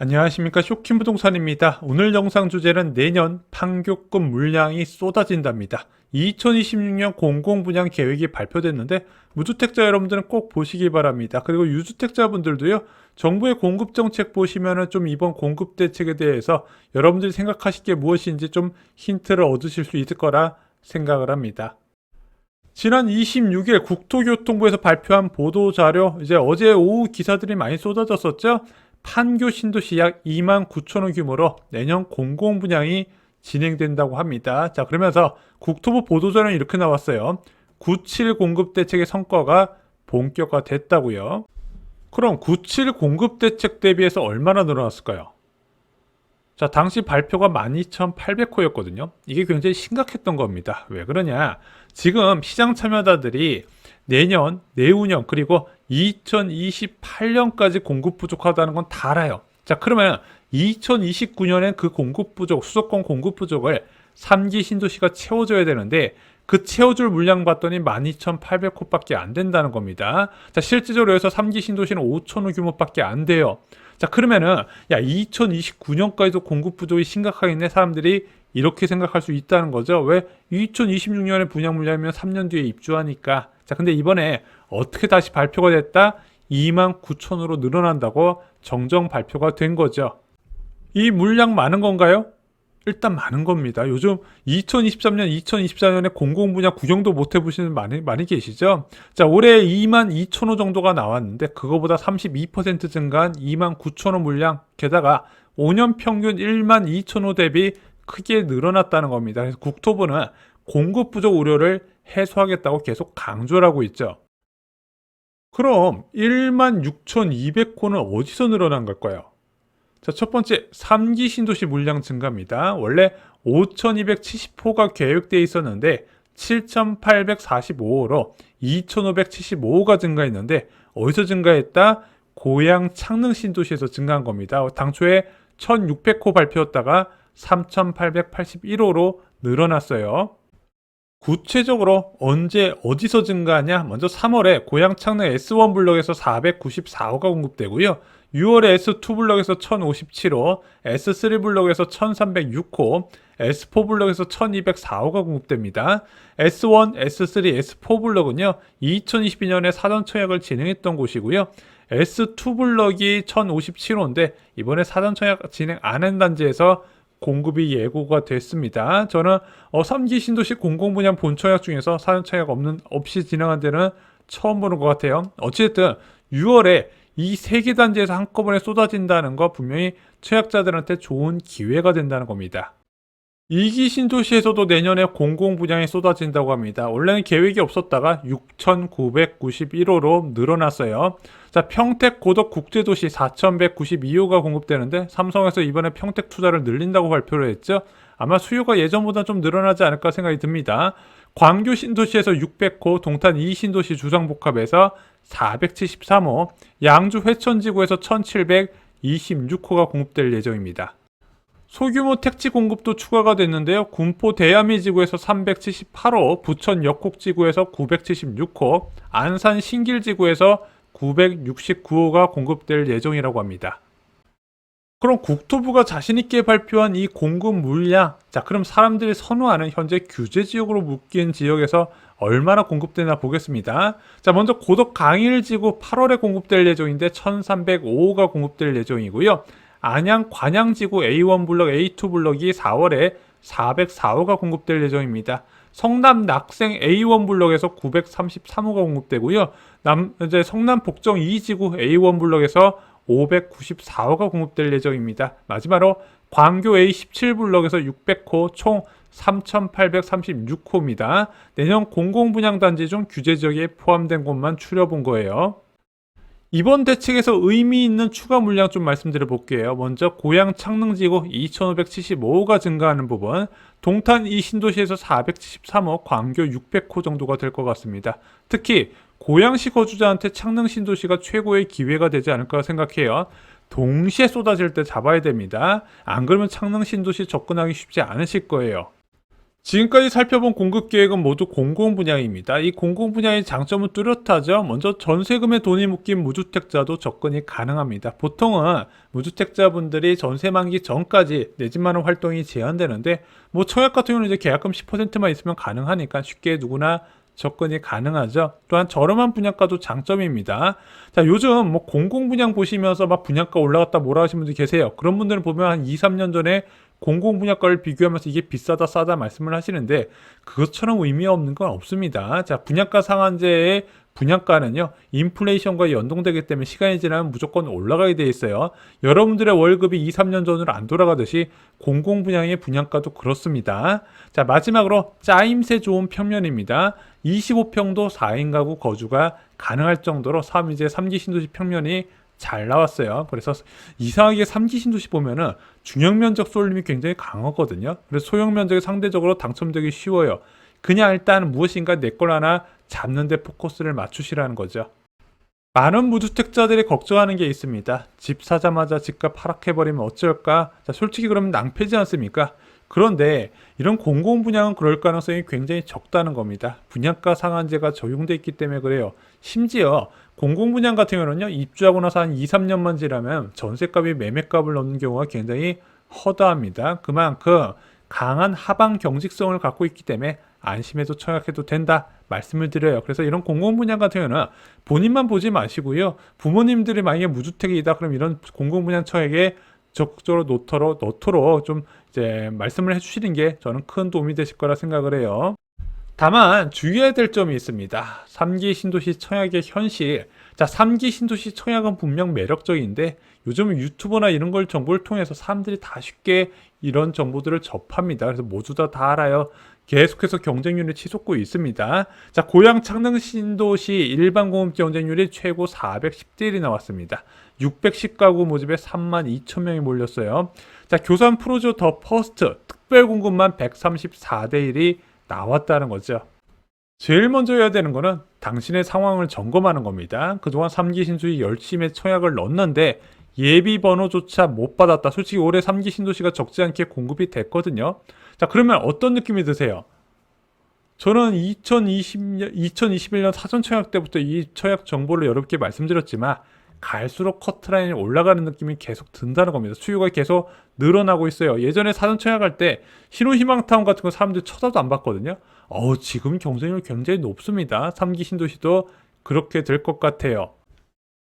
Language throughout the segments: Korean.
안녕하십니까, 쇼킹부동산입니다. 오늘 영상 주제는 내년 판교권 물량이 쏟아진답니다. 2026년 공공분양 계획이 발표됐는데 무주택자 여러분들은 꼭 보시기 바랍니다. 그리고 유주택자분들도요, 정부의 공급 정책 보시면은 좀 이번 공급 대책에 대해서 여러분들이 생각하실 게 무엇인지 좀 힌트를 얻으실 수 있을 거라 생각을 합니다. 지난 26일 국토교통부에서 발표한 보도자료, 이제 어제 오후 기사들이 많이 쏟아졌었죠. 판교 신도시 약 2만 9천 호 규모로 내년 공공분양이 진행된다고 합니다. 자, 그러면서 국토부 보도자료는 이렇게 나왔어요. 97 공급 대책의 성과가 본격화됐다고요. 그럼 97 공급 대책 대비해서 얼마나 늘어났을까요? 자, 당시 발표가 12,800호였거든요. 이게 굉장히 심각했던 겁니다. 왜 그러냐? 지금 시장 참여자들이 내년, 내후년, 그리고 2028년까지 공급 부족하다는 건 다 알아요. 자, 그러면 2029년엔 그 공급 부족, 수도권 공급 부족을 3기 신도시가 채워줘야 되는데 그 채워줄 물량 봤더니 12,800호밖에 안 된다는 겁니다. 자, 실질적으로 해서 3기 신도시는 5,000호 규모밖에 안 돼요. 자, 그러면은 야, 2029년까지도 공급 부족이 심각하겠네, 사람들이 이렇게 생각할 수 있다는 거죠. 왜? 2026년에 분양 물량이면 3년 뒤에 입주하니까. 자, 근데 이번에 어떻게 다시 발표가 됐다? 2만 9천으로 늘어난다고 정정 발표가 된 거죠. 이 물량 많은 건가요? 일단 많은 겁니다. 요즘 2023년, 2024년에 공공분야 구경도 못 해보시는 많이 계시죠? 자, 올해 2만 2천 호 정도가 나왔는데 그거보다 32% 증가한 2만 9천 호 물량, 게다가 5년 평균 1만 2천 호 대비 크게 늘어났다는 겁니다. 그래서 국토부는 공급 부족 우려를 해소하겠다고 계속 강조를 하고 있죠. 그럼 1만 6,200호는 어디서 늘어난 걸까요? 자, 첫 번째, 3기 신도시 물량 증가입니다. 원래 5,270호가 계획되어 있었는데 7,845호로 2,575호가 증가했는데 어디서 증가했다? 고양 창릉 신도시에서 증가한 겁니다. 당초에 1,600호 발표였다가 3,881호로 늘어났어요. 구체적으로 언제 어디서 증가하냐? 먼저 3월에 고양 창릉 S1 블럭에서 494호가 공급되고요. 6월에 S2 블럭에서 1057호, S3 블럭에서 1306호, S4 블럭에서 1204호가 공급됩니다. S1, S3, S4 블럭은요, 2022년에 사전 청약을 진행했던 곳이고요. S2 블럭이 1057호인데 이번에 사전 청약 진행 안 한 단지에서 공급이 예고가 됐습니다. 저는 3기 신도시 공공분양 본청약 중에서 사전 청약 없이 진행한 데는 처음 보는 것 같아요. 어쨌든 6월에 이 세 개 단지에서 한꺼번에 쏟아진다는 거 분명히 청약자들한테 좋은 기회가 된다는 겁니다. 2기 신도시에서도 내년에 공공분양이 쏟아진다고 합니다. 원래는 계획이 없었다가 6,991호로 늘어났어요. 자, 평택 고덕 국제도시 4,192호가 공급되는데 삼성에서 이번에 평택 투자를 늘린다고 발표를 했죠. 아마 수요가 예전보다 좀 늘어나지 않을까 생각이 듭니다. 광교 신도시에서 600호, 동탄 2신도시 주상복합에서 473호, 양주 회천지구에서 1,726호가 공급될 예정입니다. 소규모 택지 공급도 추가가 됐는데요. 군포 대야미지구에서 378호, 부천 역곡지구에서 976호, 안산 신길지구에서 969호가 공급될 예정이라고 합니다. 그럼 국토부가 자신있게 발표한 이 공급 물량, 자, 그럼 사람들이 선호하는 현재 규제지역으로 묶인 지역에서 얼마나 공급되나 보겠습니다. 자, 먼저 고덕 강일지구 8월에 공급될 예정인데 1305호가 공급될 예정이고요. 안양 관양지구 A1 블럭, A2 블럭이 4월에 404호가 공급될 예정입니다. 성남 낙생 A1 블럭에서 933호가 공급되고요. 이제 성남 복정 2지구 A1 블럭에서 594호가 공급될 예정입니다. 마지막으로 광교 A17 블럭에서 600호 총 3,836호입니다. 내년 공공분양단지 중 규제지역에 포함된 곳만 추려본 거예요. 이번 대책에서 의미 있는 추가 물량 좀 말씀드려 볼게요. 먼저 고양 창릉지구 2,575호가 증가하는 부분, 동탄 이 신도시에서 473호, 광교 600호 정도가 될 것 같습니다. 특히 고양시 거주자한테 창릉 신도시가 최고의 기회가 되지 않을까 생각해요. 동시에 쏟아질 때 잡아야 됩니다. 안 그러면 창릉 신도시 접근하기 쉽지 않으실 거예요. 지금까지 살펴본 공급 계획은 모두 공공 분양입니다. 이 공공 분양의 장점은 뚜렷하죠. 먼저 전세금에 돈이 묶인 무주택자도 접근이 가능합니다. 보통은 무주택자분들이 전세 만기 전까지 내 집마련 활동이 제한되는데 뭐 청약 같은 경우는 이제 계약금 10%만 있으면 가능하니까 쉽게 누구나 접근이 가능하죠. 또한 저렴한 분양가도 장점입니다. 자, 요즘 뭐 공공 분양 보시면서 막 분양가 올라갔다 뭐라 하시는 분들 계세요. 그런 분들은 보면 한 2, 3년 전에 공공 분양가를 비교하면서 이게 비싸다 싸다 말씀을 하시는데 그것처럼 의미 없는 건 없습니다. 자, 분양가 상한제의 분양가는요 인플레이션과 연동되기 때문에 시간이 지나면 무조건 올라가게 돼 있어요. 여러분들의 월급이 2, 3년 전으로 안 돌아가듯이 공공 분양의 분양가도 그렇습니다. 자, 마지막으로 짜임새 좋은 평면입니다. 25평도 4인 가구 거주가 가능할 정도로 3이제 3기 신도시 평면이 잘 나왔어요. 그래서 이상하게 3기 신도시 보면은 중형 면적 쏠림이 굉장히 강하거든요. 그래서 소형 면적이 상대적으로 당첨되기 쉬워요. 그냥 일단 무엇인가 내 걸 하나 잡는 데 포커스를 맞추시라는 거죠. 많은 무주택자들이 걱정하는 게 있습니다. 집 사자마자 집값 하락해버리면 어쩔까? 자, 솔직히 그러면 낭패지 않습니까? 그런데 이런 공공 분양은 그럴 가능성이 굉장히 적다는 겁니다. 분양가 상한제가 적용돼 있기 때문에 그래요. 심지어 공공 분양 같은 경우는요, 입주하고 나서 한 2, 3년만 지나면 전세값이 매매값을 넘는 경우가 굉장히 허다합니다. 그만큼 강한 하방 경직성을 갖고 있기 때문에 안심해서 청약해도 된다 말씀을 드려요. 그래서 이런 공공 분양 같은 경우는 본인만 보지 마시고요. 부모님들이 만약에 무주택이다 그럼 이런 공공 분양 청약에 적극적으로 넣도록 좀 이제 말씀을 해주시는 게 저는 큰 도움이 되실 거라 생각을 해요. 다만 주의해야 될 점이 있습니다. 3기 신도시 청약의 현실. 자, 3기 신도시 청약은 분명 매력적인데 요즘 유튜버나 이런 걸 정보를 통해서 사람들이 다 쉽게 이런 정보들을 접합니다. 그래서 모두 다 알아요. 계속해서 경쟁률이 치솟고 있습니다. 자, 고양 창릉 신도시 일반 공급 경쟁률이 최고 410대 1이 나왔습니다. 610가구 모집에 3만 2천 명이 몰렸어요. 자, 교산 프로조 더 퍼스트 특별 공급만 134대 1이 나왔다는 거죠. 제일 먼저 해야 되는 거는 당신의 상황을 점검하는 겁니다. 그동안 3기 신도시 열심히 청약을 넣었는데 예비 번호조차 못 받았다. 솔직히 올해 3기 신도시가 적지 않게 공급이 됐거든요. 자, 그러면 어떤 느낌이 드세요? 저는 2021년 사전 청약 때부터 이 청약 정보를 여러분께 말씀드렸지만 갈수록 커트라인이 올라가는 느낌이 계속 든다는 겁니다. 수요가 계속 늘어나고 있어요. 예전에 사전 청약할 때 신혼희망타운 같은 거 사람들이 쳐다도 안 봤거든요. 지금 경쟁률 굉장히 높습니다. 3기 신도시도 그렇게 될 것 같아요.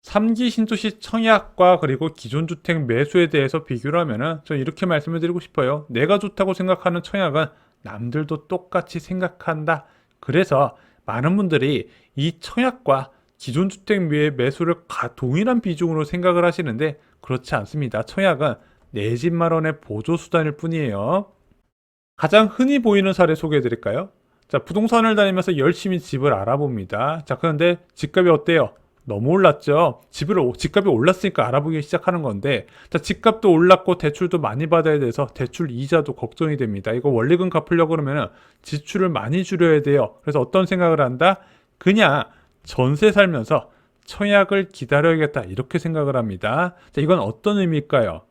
3기 신도시 청약과 그리고 기존 주택 매수에 대해서 비교를 하면은 저 이렇게 말씀을 드리고 싶어요. 내가 좋다고 생각하는 청약은 남들도 똑같이 생각한다. 그래서 많은 분들이 이 청약과 기존 주택 매수를 동일한 비중으로 생각을 하시는데 그렇지 않습니다. 청약은 내 집 마련의 보조 수단일 뿐이에요. 가장 흔히 보이는 사례 소개해 드릴까요? 자, 부동산을 다니면서 열심히 집을 알아봅니다. 자, 그런데 집값이 어때요? 너무 올랐죠. 집값이 올랐으니까 알아보기 시작하는 건데, 자, 집값도 올랐고 대출도 많이 받아야 돼서 대출 이자도 걱정이 됩니다. 이거 원리금 갚으려고 그러면 지출을 많이 줄여야 돼요. 그래서 어떤 생각을 한다? 그냥 전세 살면서 청약을 기다려야겠다 이렇게 생각을 합니다. 자, 이건 어떤 의미일까요?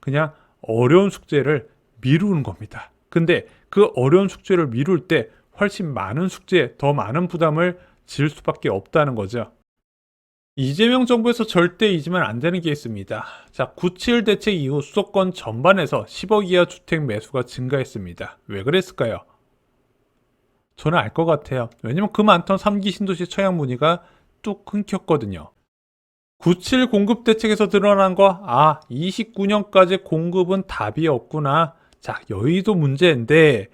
그냥 어려운 숙제를 미루는 겁니다. 근데 그 어려운 숙제를 미룰 때 훨씬 많은 숙제, 더 많은 부담을 질 수밖에 없다는 거죠. 이재명 정부에서 절대 잊으면 안 되는 게 있습니다. 자, 9.7 대책 이후 수도권 전반에서 10억 이하 주택 매수가 증가했습니다. 왜 그랬을까요? 저는 알 것 같아요. 왜냐면 그 많던 3기 신도시 청약 문의가 뚝 끊겼거든요. 9.7 공급 대책에서 드러난 거, 29년까지 공급은 답이 없구나. 자, 여의도 문제인데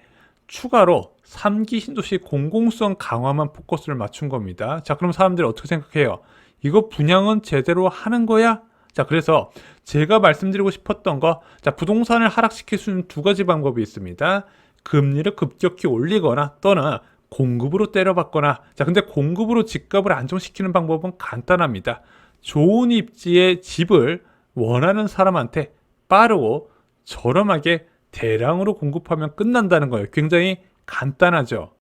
추가로 3기 신도시 공공성 강화만 포커스를 맞춘 겁니다. 자, 그럼 사람들이 어떻게 생각해요? 이거 분양은 제대로 하는 거야? 자, 그래서 제가 말씀드리고 싶었던 거, 자, 부동산을 하락시킬 수 있는 두 가지 방법이 있습니다. 금리를 급격히 올리거나 또는 공급으로 때려박거나. 자, 근데 공급으로 집값을 안정시키는 방법은 간단합니다. 좋은 입지의 집을 원하는 사람한테 빠르고 저렴하게 대량으로 공급하면 끝난다는 거예요. 굉장히 간단하죠.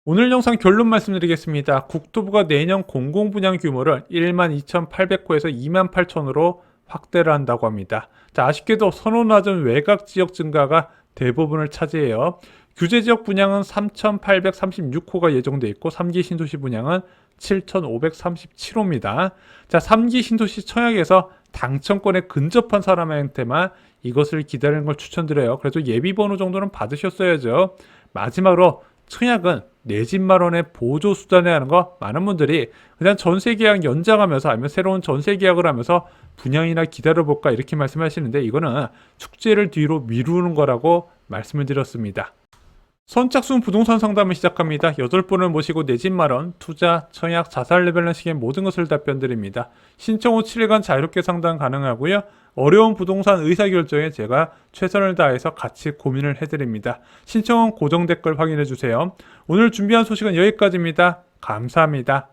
오늘 영상 결론 말씀드리겠습니다. 국토부가 내년 공공분양 규모를 12,800호에서 28,000호로 확대를 한다고 합니다. 자, 아쉽게도 선호 낮은 외곽 지역 증가가 대부분을 차지해요. 규제지역 분양은 3,836호가 예정돼 있고 3기 신도시 분양은 7,537호입니다. 자, 3기 신도시 청약에서 당첨권에 근접한 사람한테만 이것을 기다리는 걸 추천드려요. 그래도 예비번호 정도는 받으셨어야죠. 마지막으로 청약은 내 집 마련의 보조 수단에 하는 거 많은 분들이 그냥 전세 계약 연장하면서 아니면 새로운 전세 계약을 하면서 분양이나 기다려볼까 이렇게 말씀하시는데 이거는 축제를 뒤로 미루는 거라고 말씀을 드렸습니다. 선착순 부동산 상담을 시작합니다. 8분을 모시고 내 집 마련, 투자, 청약, 자산 레밸런싱의 모든 것을 답변드립니다. 신청 후 7일간 자유롭게 상담 가능하고요. 어려운 부동산 의사결정에 제가 최선을 다해서 같이 고민을 해드립니다. 신청은 고정 댓글 확인해주세요. 오늘 준비한 소식은 여기까지입니다. 감사합니다.